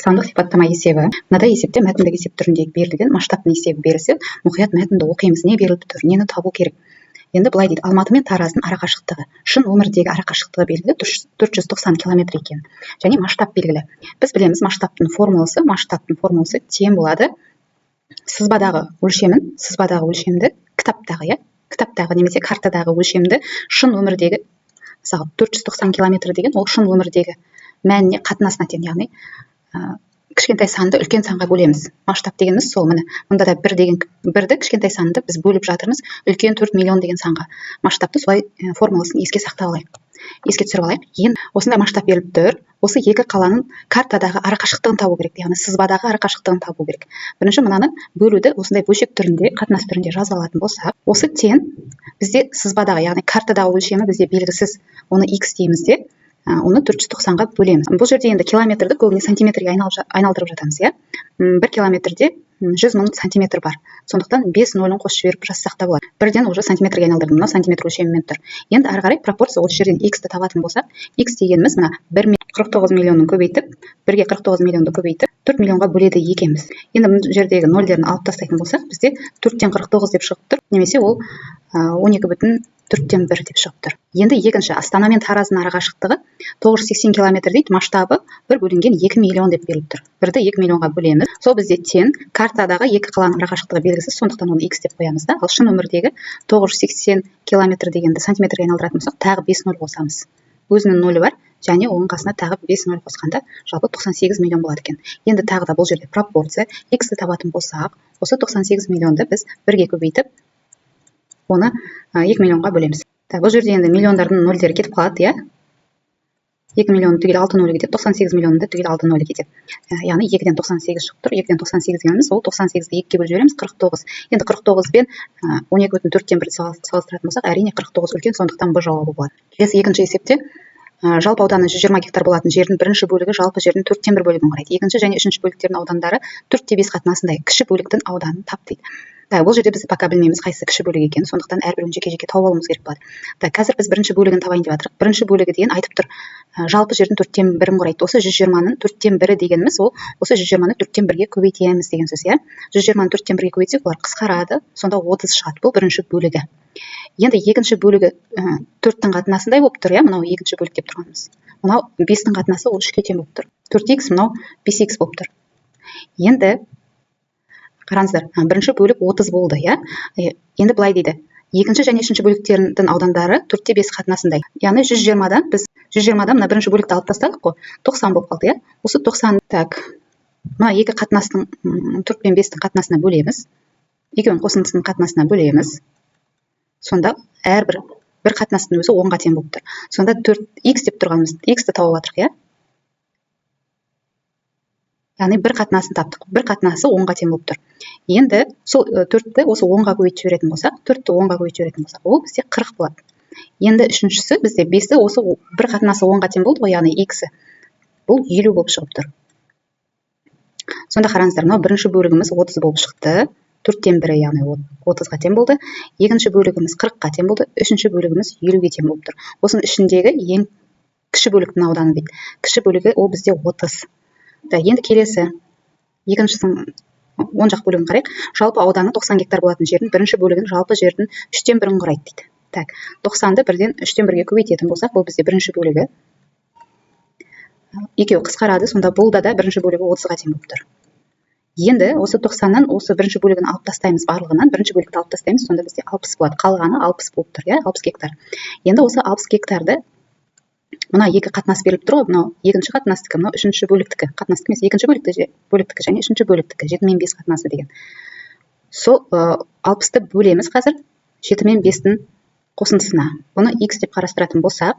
Сандық сипаттама есебі. Мынадай есепте мәтіндік есеп түрінде берілген масштабтың есебі берілсе, мұқият мәтінді оқимыз, не беріліп тұр, нені табу керек. Енді былай дейді, Алматы мен Тараздың арақашықтығы, шын өмірдегі арақашықтығы белгілі 490 км екен. Және масштаб белгілі. Біз білеміз, масштабтың формуласы тең болады сызбадағы өлшемді кітаптағы немесе картадағы өлшемді шын өмірдегі, мысалы 490 км деген ол шын өмірдегі мәніне қатынасына тең, яғни кішкентай санды үлкен санға бөлеміз. Масштаб дегеніміз сол, міне мұнда да бірді кішкентай санды біз бөліп жатырмыз үлкен 4 миллион деген санға. Масштабты солай формуласын еске түсіріп алайық. Енді осындай масштаб беріліп тұр. Осы екі қаланың картадағы арақашықтығын табу керек, яғни сызбадағы арақашықтығын табу керек. Бірінші мынаны бөлуді осындай бөлшек түрінде, қатынас түрінде жазып алатын болсақ, осы тең бізде сызбадағы, яғни картадағы өлшемі бізде белгісіз, оны x дейміз де, оны 490-ға бөлеміз. Бұл жерде енді километрді көбіне сантиметрге айналдырып жатамыз, иә. 1 километрде 100 мың сантиметр бар. Сондықтан 5 нөлін қосып жіберіп жазсақ та болады. Бірден уже сантиметрге айналдырдым. Мынау сантиметр өлшемімен тұр. Енді ары қарай пропорция осы жерден x-ті табатын болсақ, x дегеніміз мына 49 миллионын көбейтіп, 1-ге 49 миллионды көбейтіп, 4 миллионға бөледі екенбіз. Енді бұл жердегі нөлдерін алып тастайтын болсақ, бізде 4-тен 49 деп шығып тұр. Немесе ол 12,4-тен 1 деп шығып тұр. Енді екінші, Астана мен Тараздың арақашықтығы 980 км дейді, масштабы 1 бөлінген 2 миллион деп беріліп тұр. 1-ді 2 миллионға бөлеміз. Сол бізде тең картадағы екі қаланың арақашықтығы белгісіз, сондықтан оны x деп қоямыз да. Ал шын өмірдегі 980 км дегенді сантиметрге айналдыратын болсақ, тағы 5 нөл қосамыз. Өзінің нөлі бар, және оның қасына тағы 5 нөл қосқанда жалпы 98 миллион болады екен. Енді тағы да бұл жерде пропорция x-ті табатын болсақ, осы 98 миллионды біз 1-ге көбейтіп, оны 2 миллионға бөлеміз. Бұл жерде енді миллиондардың нөлдері кетіп қалады, иә. 2 миллион түгел 6 нөл кетеді, 98 миллионды түгел 6 нөл кетеді. Яғни 2-ден 98 шығып тұр. 2-ден 98 дегеніміз ол 98-ді 2-ге бөліп жібереміз, 49. Енді 49 бен 12,4-тен 1 салыстыратын болсақ, әрине 49 үлкен, сондықтан Б жауабы болады. Келесі екінші есепте жалпы ауданы 120 гектар болатын жердің бірінші бөлігі жалпы жердің 4-тен 1 бөлігін құрайды. Екінші және үшінші бөліктердің аудандары 4-те 5 қатынасындай. Кіші бөліктің ауданын тап дейді. Бұл жерде біз пока білмейміз қайсы кіші бөлік екенін, сондықтан әрбірін жеке-жеке тауып алуымыз керек болады. Қазір біз бірінші бөлігін табайын деп жатырмыз. Бірінші бөлігі деген айтып тұр, жалпы жердің 4-тен 1-ін құрайды. Осы 120-ның 4-тен 1-і дегеніміз ол осы 120-ны 4-тен 1-ге көбейтеміз деген сөз, иә. 120-ны 4-тен 1-ге көбейтсек, олар қысқарады, сонда 30 шығады. Бұл бірінші бөлігі. Енді екінші бөлігі 4-тің қатынасындай болып тұр, иә, мынау екінші бөлік деп тұрғанымыз. Мынау 5-тің қатынасы, ол 3-ке тең болып тұр. 4x, мынау 5x болып тұр. Енді қараңыздар, бірінші бөлік 30 болды, иә. Енді былай дейді, екінші және үшінші бөліктердің аудандары 4-те 5 қатынасындай. Яғни 120-дан мына бірінші бөлікті алып тастадық қой, 90 болып қалды, иә. Осы 90, мына екі қатынастың 4 пен 5-тің қатынасына бөлеміз. Екеуінің қосындысының қатынасына бөлеміз. Сонда әрбір бір қатынастың өзі 10-ға тең болып тұр. Сонда 4x деп тұрғанымыз, x-ті тауып жатырық, иә. Яғни бір қатынасын таптық. Бір қатынасы 10-ға тең болып тұр. Енді сол 4-ті осы 10-ға көбейтіп жіберетін болсақ, 4-ті 10-ға көбейтіп жіберетін болсақ, ол бізде 40 болады. Енді үшіншісі бізде 5-ті осы бір қатынасы 10-ға тең болды ғой, яғни x-і. Бұл 50 болып шығып тұр. Сонда қараңыздар, мынау бірінші бөлігіміз 30 болып шықты. 4-тен 1-і, яғни 30-ға тең болды. Екінші бөлігіміз 40-қа тең болды. Үшінші бөлігіміз 50-ге тең болып тұр. Осының ішіндегі ең кіші бөліктің ауданы дейді. Кіші бөлігі ол бізде 30. Енді келесі екіншісінің оң жақ бөлігін қарайық. Жалпы ауданы 90 гектар болатын жердің бірінші бөлігін жалпы жердің 3-тен 1-ін құрайды дейді. 90-ды 1-ден 3-тен 1-ге көбейтетін болсақ, бұл бізде бірінші бөлігі. Екеуі қысқарады, сонда бұл да бірінші бөлігі 30-ға тең болып тұр. Енді осы 90-нан осы бірінші бөлігін алып тастаймыз, барлығынан бірінші бөлікті алып тастаймыз, сонда бізде 60 болады. Қалғаны 60 болып тұр, 60 гектар. Енді осы 60 гектарды мына екі қатынас беріліп тұр ғой, мынау екінші қатынастікі, мынау үшінші бөліктікі. Қатынастікі емес, екінші бөліктікі және үшінші бөліктікі, 7 мен 5 қатынасы деген. Сол 60-ты бөлеміз қазір 7 мен 5-тің қосындысына. Бұны x деп қарастыратын болсақ,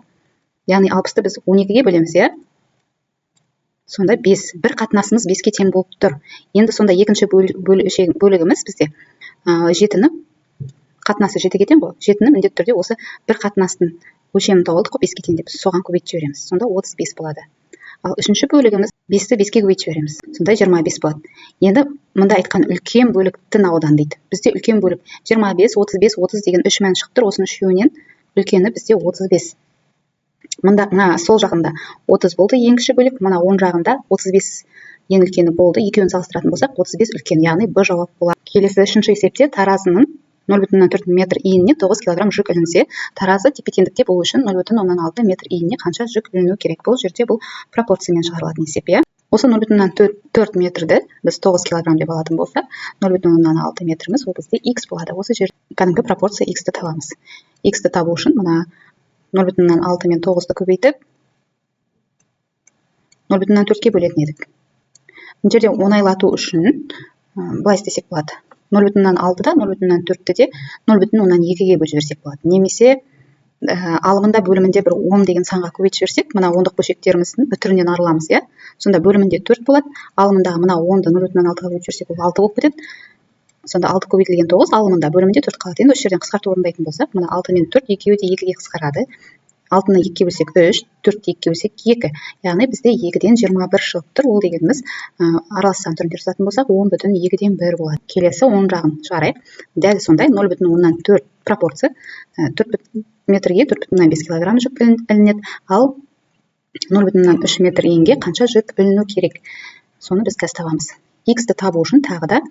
яғни 60-ты біз 12-ге бөлеміз, иә. Сонда 5, бір қатынасымыз 5-ке тең болып тұр. Енді сонда екінші бөлігіміз бізде 7-ні, қатынасы 7-ге тең ғой. 7-ні міндетті түрде осы бір қатынастың өлшемін тауып алдық қой, 5-ке тең деп, соған көбейтіп жібереміз. Сонда 35 болады. Ал үшінші бөлігіміз 5-ті 5-ке көбейтіп жібереміз. Сонда 25 болады. Енді мұнда айтқан үлкен бөліктің ауданы дейді. Бізде үлкен бөлік 25, 35, 30 деген 3 мән шығып тұр. Осының үшеуінен үлкені бізде 35. Мұнда сол жағында 30 болды ең кіші бөлік, мына оң жағында 35 ең үлкені болды. Екеуін салыстыратын болсақ 35 үлкен, яғни Б жауап болады. Келесі үшінші есепте таразының 0,4 метр иініне 9 кг жүк ілінсе, таразы тепе-теңдікте болу үшін 0,6 метр иініне қанша жүк іліну керек? Бұл жерде бұл пропорциямен шығарылатын есеп, иә. Осы 0,4 метрді біз 9 кг деп алатын болсақ, 0,6 метріміз ол бізде x болады. Осы жерде кәдімгі пропорция x-ті табамыз. X-ті табу үшін мына 0,6 мен 9-ды көбейтіп 0,4-ке бөлетін едік. Бұл жерде оңайлату үшін былай істесек болады. 0,6-да 0,4-ті де 0,2-ге бөліп жіберсек болады. Немесе алымында бөлімінде бір 10 деген санға көбейтіп жіберсек, мына ондық бөлшектеріміздің үтірінен арыламыз, иә. Сонда бөлімінде 4 болады, алымындағы мына 10-ды 0,6-ға бөліп жіберсек, ол 6 болып кетеді. Сонда 6 көбейтілген 9, алымында бөлімінде 4 қалады. Енді осы жерден қысқарту орындайтын болсақ, мына 6 мен 4 екеуі де 2-ге қысқарады. 6-ны 2-ге бөлсек 3, 4-ті 2-ге бөлсек 2. Яғни бізде 2-ден 21 шығып тұр. Ол дегеніміз аралас сан түрінде жазатын болсақ 10,2-ден 1 болады. Келесі оң жағын шығарайық. Дәл сондай 0,4 пропорция 4 метрге 4,5 кг жүк ілінеді, ал 0,3 метр иінге қанша жүк іліну керек? Соны біз қазір табамыз. X-ті табу үшін тағы да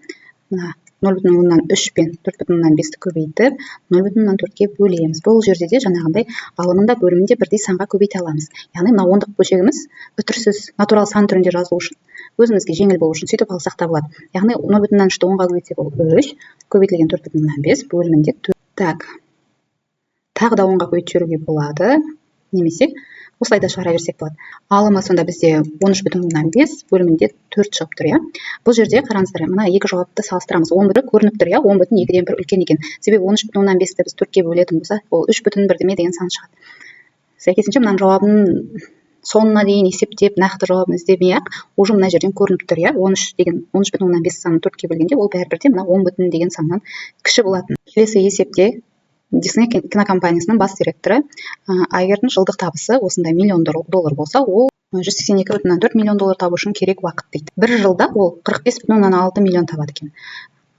0,3 пен 4,5-ті көбейтіп 0,4-ке бөлеміз. Бұл жерде де жаңағындай алымында бөлімінде бірдей санға көбейте аламыз. Яғни мына ондық бөлшегіміз үтірсіз натурал сан түрінде жазылу үшін, өзімізге жеңіл болу үшін сөйтіп алсақ табылады. Яғни 0,3-ті 10-ға көбейтсек ол 3, көбейтілген 4,5 бөлімінде 4. Так. Тағы да 10-ға көбейтіп жіберуге болады. Немесе осылай да шығара берсек болады. Алымы сонда бізде 13,5 бөлімінде 4 шығып тұр, иә. Бұл жерде қараңыздар, мына екі жауапты салыстырамыз. 10-бірі көрініп тұр, иә, 10,2-ден 1 үлкен екен. Себебі 13,5-ті біз 4-ке бөлетін болса, ол 3,1 деген сан шығады. Сәйкесінше мына жауабын соңына дейін есептеп, нақты жауабын іздемей-ақ, уже мына жерден көрініп тұр, иә. 13,5 санын 4-ке бөлгенде ол бәрібір де мына 10 деген саннан кіші болатын. Келесі есепте Disney кинокомпаниясының бас директоры Айгердің жылдық табысы осындай $1 миллион болса, ол 182,4 миллион доллар табу үшін керек уақыт дейді. Бір жылда ол 45,6 миллион табады екен.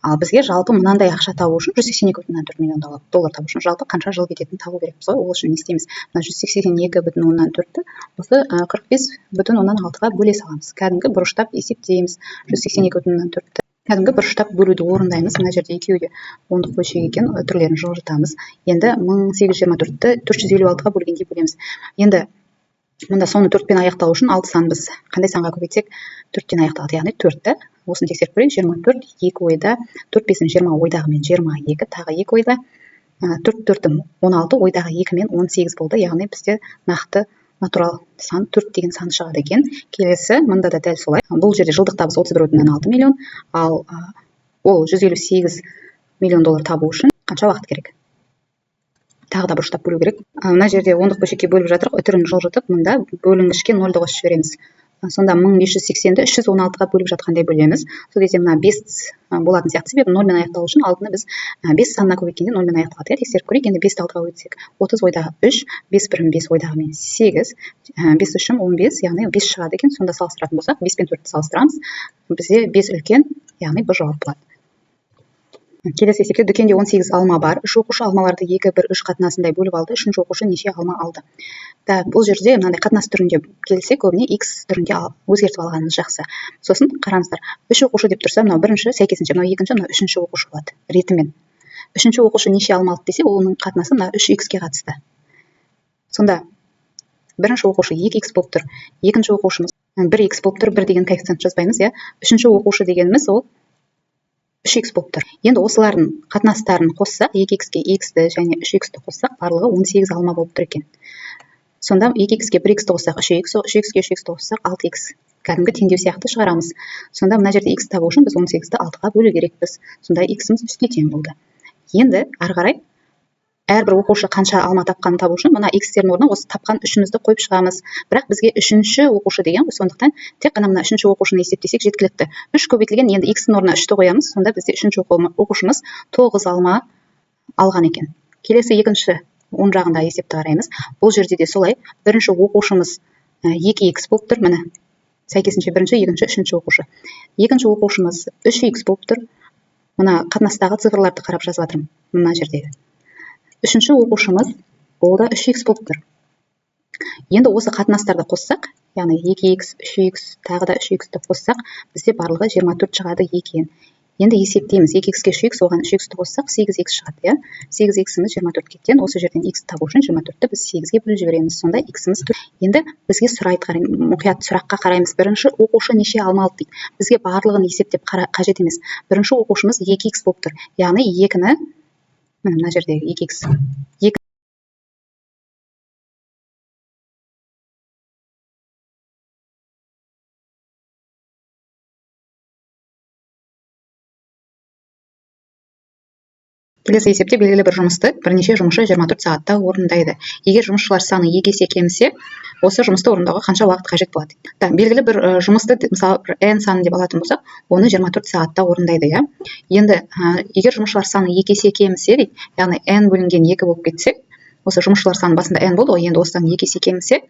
Ал бізге жалпы мынандай ақша табу үшін 182,4 миллион доллар табу үшін жалпы қанша жыл кететінін табу керекпіз ғой. Ол үшін не істейміз? Мына 182,4-ті осы 45,6-ға бөле саламыз. Кәдімгі бұрыштап есептейміз. 182,4-ті кәдімгі бұрыштап бөлуді орындаймыз. Мына жерде екеуі де ондық бөлшек екен, түрлерін жылжытамыз. Енді 1824-ті 456-ға бөлгенде бөлеміз. Енді мұнда соны 4-пен аяқтау үшін 6 сан біз қандай санға көбейтсек 4-тен аяқталады, яғни 4-ті. Осыны тексеріп көрейік. 24, 2 ойда, 4-5-ін 20 ойдағы мен 22, тағы 2 ойда, 4-4-ім 16, ойдағы 2 мен 18 болды. Яғни бізде нақты натурал сан 4 деген сан шығады екен. Келесі, мұнда да дәл солай. Бұл жерде жылдық табыс 31,6 миллион, ал ол 158 миллион доллар табу үшін қанша уақыт керек? Тағы да бұрыштап бөлу керек. Мына жерде ондық бөлшекке бөліп жатырық, үтірін жылжытып, мұнда бөлінгішке 0-ды қосып жібереміз. Сонда 1580-ді 316-ға бөліп жатқандай бөлеміз. Сол кезде мына 5 болатын сияқты, себебі 0-мен аяқталу үшін алдына біз 5 санына көбейткенде 0-мен аяқталады. Тексеріп көрейік. Енді 5-ті 6-ға көбейтсек 30 ойдағы 3, 5 бірім 5 ойдағы мен 8, 5 үшім 15, яғни 5 шығады екен. Сонда салыстыратын болсақ, 5 пен 4-ті салыстырамыз. Бізде 5 үлкен, яғни Б жауап болады. Келесі есепте дүкенде 18 алма бар. Үш оқушы алмаларды 2-1-3 қатынасындай бөліп алды. Үшінші оқушы неше алма алды? Бұл жерде мынандай қатынас түрінде келсе, көбіне X түрінде өзгертіп алғанымыз жақсы. Сосын қараңыздар. 3 оқушы деп тұрса, мынау бірінші, сәйкесінше мынау екінші, мынау үшінші оқушы болады. Ретімен. Үшінші оқушы неше алма алды десе, оның қатынасы мына 3x-ке қатысты. Сонда бірінші оқушы 2x болып тұр. Екінші оқушымыз 1x болып тұр. 1 деген коэффициент жазбаймыз, иә. Үшінші оқушы дегеніміз ол 3x болып тұр. Енді осылардың қатынастарын қоссақ, 2x-ке x-ті және 3x-ті қоссақ, барлығы 18 алма болып тұр екен. Сонда 2x-ке 1x-ті қоссақ 3x, 3x-ке 3x-ті қоссақ 6x. Кәдімгі теңдеу сияқты шығарамыз. Сонда мына жерде x табу үшін біз 18-ті 6-ға бөлу керекпіз. Сонда x-іміз үстіне тең болды. Енді ары қарай әрбір оқушы қанша алма тапқанын табу үшін мына x-тердің орнына осы тапқан үшімізді қойып шығамыз. Бірақ бізге үшінші оқушы деген ғой, сондықтан тек қана мына үшінші оқушыны есептесек жеткілікті. 3 көбейтілген, енді x-дің орнына 3-ті қоямыз. Сонда бізде үшінші оқушымыз 9 алма алған екен. Келесі екінші оң жағында есепті қараймыз. Бұл жерде де солай. Бірінші оқушымыз 2x болып тұр, міне. Сәйкесінше бірінші, екінші, үшінші оқушы. Екінші оқушымыз 3x болып тұр. Мына қатынастағы цифрларды қарап жазып жатырмын. Мына жердегі. Үшінші оқушымыз ол да 3x болып тұр. Енді осы қатынастарды қоссақ, яғни 2х, 3х, тағы да 3x'ті қоссақ, бізде барлығы 24 шығады екен. Енді есептейміз. 2x'ке 3х, оған 3x'ті қоссақ 8x шығады, иә. 8x'іміз 24-тен, осы жерден x табу үшін 24-ті біз 8-ге бөліп жібереміз. Сонда x'іміз. Енді бізге сұрайды, қарай, мұқият сұраққа қараймыз. Бірінші оқушы неше алмалды дейді. Бізге барлығын есептеп қажет емес. Бірінші оқушымыз 2x болып тұр. Яғни 2-ні, мына жердегі 2x. Келесі есепте белгілі бір жұмысты бірнеше жұмысшы 24 сағатта орындайды. Егер жұмысшылар саны 2 есе кемсе, осы жұмысты орындауға қанша уақыт қажет болады? Белгілі бір жұмысты, мысалы, n санын деп алатын болсақ, оны 24 сағатта орындайды, иә. Енді егер жұмысшылар саны 2 есе кемсе, дейді, яғни n бөлінген 2 болып кетсе, осы жұмысшылар саны басында n болды ғой, енді осыдан 2 есе кемсе,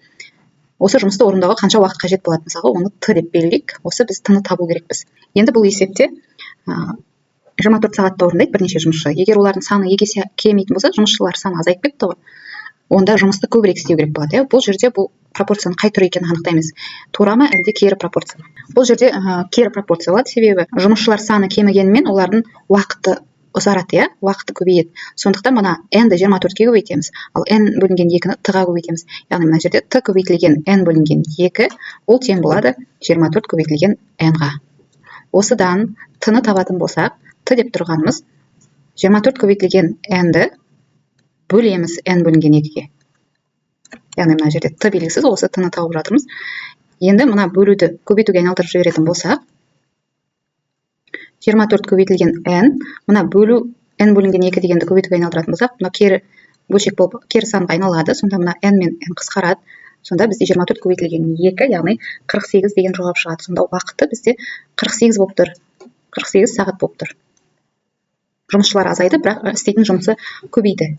осы жұмысты орындауға қанша уақыт қажет болады? Мысалы, оны t деп белгілейік. Осы біз t-ны табу керекпіз. Енді бұл есепте 24 сағатта орындайды бірнеше жұмысшы. Егер олардың саны 2 есе кемейтін болса, жұмысшылар саны азайып кетті ғой. Онда жұмысты көбірек істеу керек болады, иә. Бұл жерде бұл пропорцияның қай түрі екенін анықтаймыз. Тура ма, әлде кері пропорция? Бұл жерде кері пропорция болады, себебі жұмысшылар саны кемігенімен олардың уақыты ұзарады, иә, уақыты көбейеді. Сондықтан мына n-ді 24-ке көбейтеміз, ал n бөлінген 2-ні t-ға көбейтеміз. Яғни мына жерде t көбейтілген n бөлінген 2, ол тең болады 24 көбейтілген n-ға. Осыдан t-ны табатын болсақ, t деп тұрғанымыз 24 көбейтілген n-ді бөлеміз n бөлінген 2-ге. Яғни мына жерде t белгісіз, осы t-ны тауып жатырмыз. Енді мына бөлуді көбейтуге айналдырып жіберетін болсақ, 24 көбейтілген n, мына бөлу n бөлінген 2 дегенді көбейтуге айналдыратын болсақ, мына кері бөлшек болып кері санға айналады. Сонда мына n мен n қысқарады. Сонда бізде 24 көбейтілген 2, яғни 48 деген жауап шығады. Сонда уақыты бізде 48 болып тұр. 48 сағат болып тұр. Жұмысшылар азайды, бірақ істейтін жұмысы көбейді.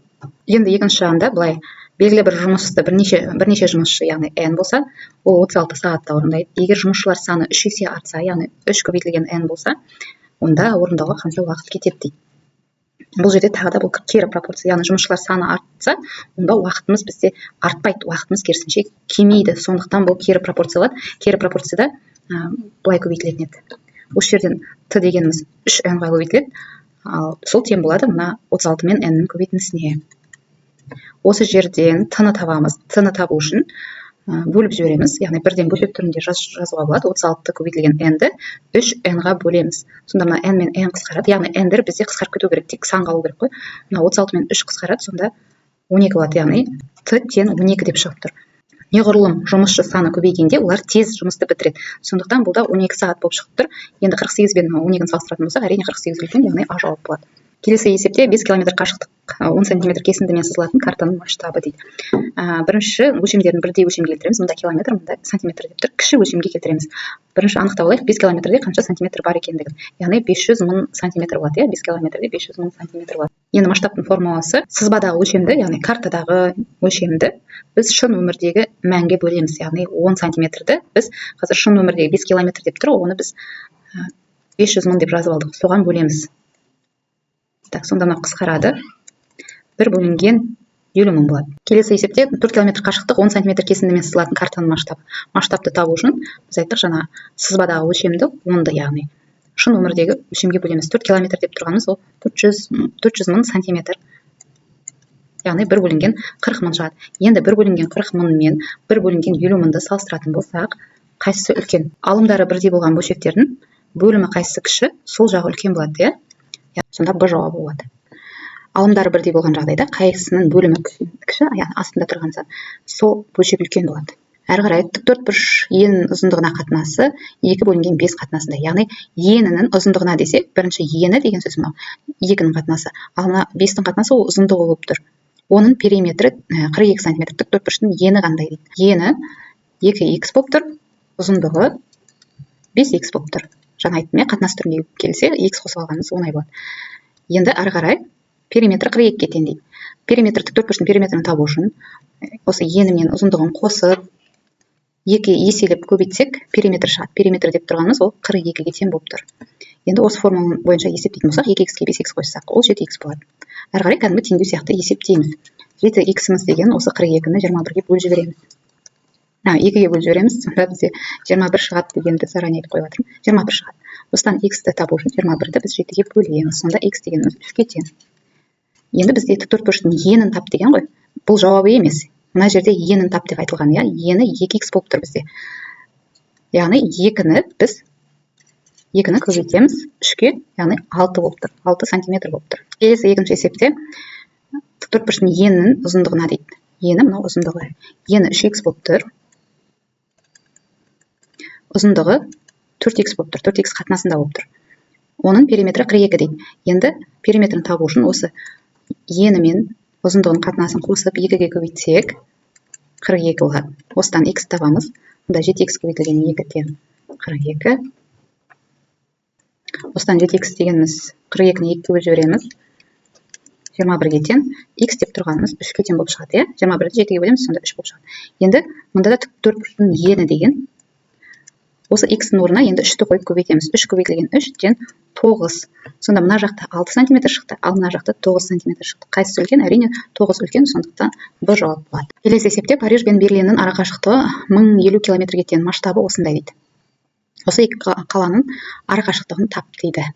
Енді екінші жағында былай, белгілі бір жұмысты бірнеше жұмысшы, яғни n болса, ол 36 сағатта орындайды. Егер жұмысшылар саны 3 есе артса, яғни 3 көбейтілген n болса, онда орындауға қанша уақыт кетеді дейді. Бұл жерде тағы да бұл кері пропорция, яғни жұмысшылар саны артса, онда уақытымыз бізде артпайды, уақытымыз керісінше кемейді. Сондықтан бұл кері пропорция болады. Кері пропорцияда былай көбейтілетін еді. Осы жерден t дегеніміз 3n-ға көбейтіледі, ал сол тең болады мына 36 мен n-нің көбейтіндісіне. Осы жерден t-ны табамыз. T-ны табу үшін бөліп жібереміз, яғни бірден бөлшек түрінде жазуға болады. 36 көбейтілген n-ді 3n-ға бөлеміз. Сонда мына n мен n қысқарады, яғни n-дер бізде қысқарып кету керек, тек сан қалу керек қой. Мына 36 мен 3 қысқарады, сонда 12 болады, яғни t тең 12 деп шығып тұр. Неғұрлым жұмысшы саны көбейгенде олар тез жұмысты бітіреді. Сондықтан бұл да 12 сағат болып шығып тұр. Енді 48 бен 12-ні салыстыратын болсақ, әрине 48 үлкен, яғни А жауап болады. Келесі есепте 5 км қашықтық 10 см кесіндімен сызылатын картаның масштабы дейді. Бірінші өлшемдерін бірдей өлшемге келтіреміз. Мұнда километр, мұнда сантиметр деп тұр. Кіші өлшемге келтіреміз. Бірінші анықтап алайық 5 километрде қанша сантиметр бар екендігін. Яғни 500 мың сантиметр болады, 5 километрде 500 мың сантиметр болады. Енді масштабтың формуласы сызбадағы өлшемді, яғни картадағы өлшемді біз шын өмірдегі мәнге бөлеміз. Яғни 10 сантиметрді біз қазір шын өмірдегі 5 километр деп тұр, оны біз 500 мың деп жазып алдық. Соған бөлеміз. Так, сонда мына қысқарады. 1 бөлінген 50 мың болады. Келесі есепте 4 км қашықтық 10 см кесіндімен сызылатын картаның масштабы. Масштабты табу үшін біз айттық жаңа сызбадағы өлшемді 10-ды, яғни шын өмірдегі өлшемге бөлеміз. 4 км деп тұрғанымыз ол 400 мың сантиметр. Яғни 1 бөлінген 40 мың шығады. Енді 1 бөлінген 40 мың мен 1 бөлінген 50 мыңды салыстыратын болсақ, қайсысы үлкен? Алымдары бірдей болған бөлшектердің бөлімі қайсысы кіші, сол жағы үлкен болады, иә? Сонда Б жауабы болады. Алымдары бірдей болған жағдайда қайсысының бөлімі кіші, яғни астында тұрған сан, сол бөлшек үлкен болады. Әрі қарай тікбұрыш енінің ұзындығына қатынасы 2 бөлінген 5 қатынасында. Яғни енінің ұзындығына десек, бірінші ені деген сөз мынау 2-ның қатынасы, ал мына 5-тің қатынасы ол ұзындығы болып тұр. Оның периметрі 42 см. Тікбұрыштың ені қандай дейді? Ені 2х болып тұр, ұзындығы 5х болып тұр. Жаңа айттым, қатынас түрінде келсе, х қосып алғанымыз оңай болады. Енді әрі қарай периметр 42-ге тең дейді. Периметр тікбұрыштың периметрін табу үшін осы ені мен ұзындығын қосып 2 еселеп көбейтсек, периметр шығады. Периметр деп тұрғанымыз ол 42-ге тең болып тұр. Енді осы формула бойынша есептейтін болсақ, 2х-ке 5х қойсақ, ол 7х болады. Әрі қарай кәдімгі теңдеу сияқты есептейміз. 7х-іміз деген осы 42-ні 21-ге бөліп жібереміз. екіге бөліп жібереміз, сонда бізде 21 шығады дегенді заранее айтып қойып жатырмын. 21 шығады. Осыдан x-ті табу үшін 21-ді біз 7-ге бөлеміз. Сонда x дегеніміз 3-ге тең. Енді бізде тіктөртбұрыштың енін тап деген ғой. Бұл жауабы емес. Мына жерде енін тап деп айтылған, иә. Ені 2x болып тұр бізде. Яғни 2-ні көбейтеміз 3-ге, яғни 6 болып тұр. 6 сантиметр болып тұр. Келесі екінші есепте тіктөртбұрыштың енінің ұзындығына дейді. Ені мынау ұзындығы. Ені 3x болып тұр. Ұзындығы 4x болып тұр. 4x қатынасында болып тұр. Оның периметрі 42 дейді. Енді периметрін табу үшін осы ені мен ұзындығын қатынасын қосып 2-ге көбейтсек 42 болады. Осыдан x табамыз. Мұнда 7x көбейтілген 2 тең 42. Осыдан 7x дегеніміз 42-ні 2-ге бөліп жібереміз. 21-ге тең. X деп тұрғанымыз 3-ге тең болып шығады, иә. 21-ді 7-ге бөлеміз, сонда 3 болып шығады. Енді мұнда да тіктөртбұрыштың ені деген осы x-ның орнына енді 3-ті қойып көбейтеміз. 3 көбейтілген 3 тең 9. Сонда мына жақта 6 сантиметр шықты, ал мына жақта 9 сантиметр шықты. Қайсысы үлкен? Әрине 9 үлкен, сондықтан Б жауап болады. Келесі есепте Париж бен Берлиннің арақашықтығы 1050 километрге тең, масштабы осындай дейді. Осы екі қаланың арақашықтығын тап дейді.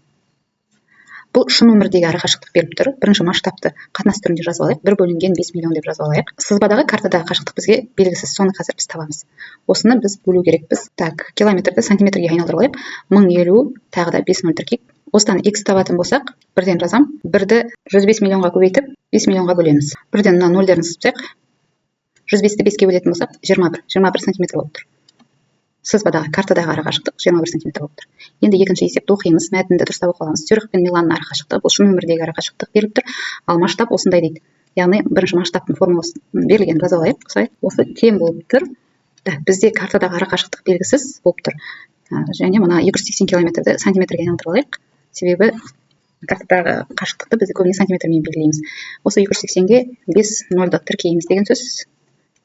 Бұл шын өмірдегі арақашықтық беріп тұр. Бірінші масштабты қатынас түрінде жазып алайық. 1 бөлінген 5 миллион деп жазып алайық. Сызбадағы картадағы қашықтық бізге белгісіз. Соны қазір біз табамыз. Осыны біз бөлу керекпіз. Так, километрді сантиметрге айналдырып алайық. 1050 тағы да 5 0 тіркейік. Осыдан x табатын болсақ, бірден жазам. 1-ді 105 миллионға көбейтіп, 5 миллионға бөлеміз. Бірден мына нөлдерін сызсақ, 105-ті 5-ге бөлетін болсақ, 21 сантиметр болып тұр. Сызбадағы картадағы арақашықтық 21 сантиметр болып тұр. Енді екінші есепті оқимыз, мәтінді дұрыстап оқып аламыз. Цюрих пен Миланның арақашықтығы, бұл шын өмірдегі арақашықтық беріліп тұр, ал масштаб осындай дейді. Яғни бірінші масштабтың формуласын берілген жазып алайық. Осы тең болып тұр. Бізде картадағы арақашықтық белгісіз болып тұр. Және мына 280 километрді сантиметрге айналдырып алайық. Себебі картадағы қашықтықты біз көбіне сантиметрмен белгілейміз. Осы 280-ге 5 0-ды тіркейміз деген сөз.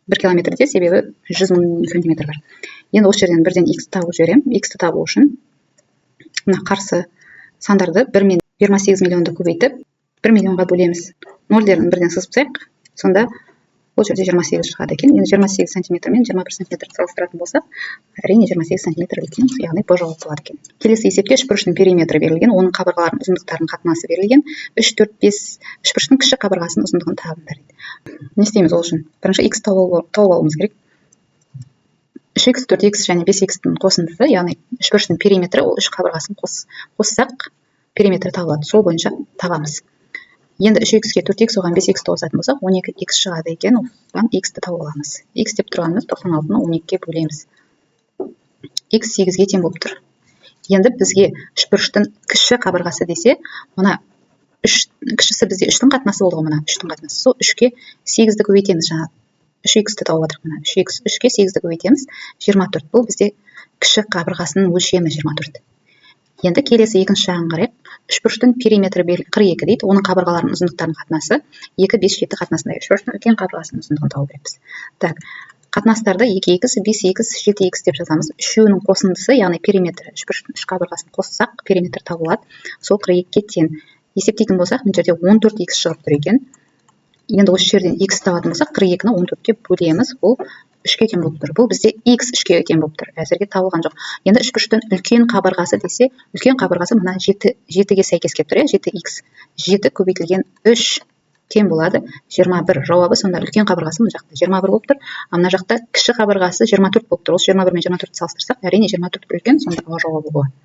1 километрде себебі 100 000 сантиметр бар. Енді осы жерден бірден x табу жіберем. X-ті табу үшін мына қарсы сандарды 1 мен 28 миллионды көбейтіп 1 миллионға бөлеміз. Нөлдерін бірден сызып, сонда бұл жерде 28 шығады екен. Енді 28 сантиметр мен 21 сантиметр салыстыратын болсақ, әрине 28 сантиметр үлкен, яғни Б жауап болады екен. Келесі есепте үшбұрыштың периметрі берілген, оның қабырғаларының ұзындықтарының қатынасы берілген. 3, 4, 5 үшбұрыштың кіші қабырғасының ұзындығын табыңдар дейді. Не істейміз ол үшін? Бірінші x тауып алуымыз керек. 3x, 4x және 5x-тің қосындысы, яғни үшбұрыштың периметрі, ол үш қабырғасын қоссақ, периметрі табылады. Сол бойынша табамыз. Енді 3x-ке 4x оған 5x қосатын болсақ, 12x шығады екен. Одан x-ті тауып аламыз. X деп тұрғанымыз 96-ны 12-ге бөлеміз. X 8-ге тең болып тұр. Енді бізге үшбұрыштың кіші қабырғасы десе, мына кішісі бізде 3-тің қатынасы болды ғой, мына 3-тің қатынасы. Сол 3-ке 8-ді көбейтеміз жаңа. 3x-ті тауып жатырмық мына. 3x 3-ке 8-ді көбейтеміз. 24. Бұл бізде кіші қабырғасының өлшемі 24. Енді келесі екінші жағын қарайық. Үшбұрыштың периметрі 42 дейді. Оның қабырғаларының ұзындықтарының қатынасы 2, 5, 7 қатынасында. Үшбұрыштың үлкен қабырғасының ұзындығын тауып береміз. Так, қатынастарды 2x, 5x, 7x деп жазамыз. Үшеуінің қосындысы, яғни периметрі, үшбұрыштың үш қабырғасын қоссақ, периметр табылады. Сол 42-ке тең. Есептейтін болсақ, мына жерде 14x шығып тұр екен. Енді осы жерден x табатын болсақ, 42-ні 14-ке бөлеміз. Бұл 3-ке тең болып тұр. Бұл бізде x 3-ке тең болып тұр. Әзірге табылған жоқ. Енді үшбұрыштың үлкен қабырғасы десе, үлкен қабырғасы мына 7-ге сәйкес келіп тұр, 7x. 7 көбейтілген 3 тең болады 21. Жауабы сонда үлкен қабырғасы мына жақта 21 болып тұр. А мына жақта кіші қабырғасы 24 болып тұр. Осы 21 мен 24-ті салыстырсақ, әрине 24 үлкен, сонда жауабы болады.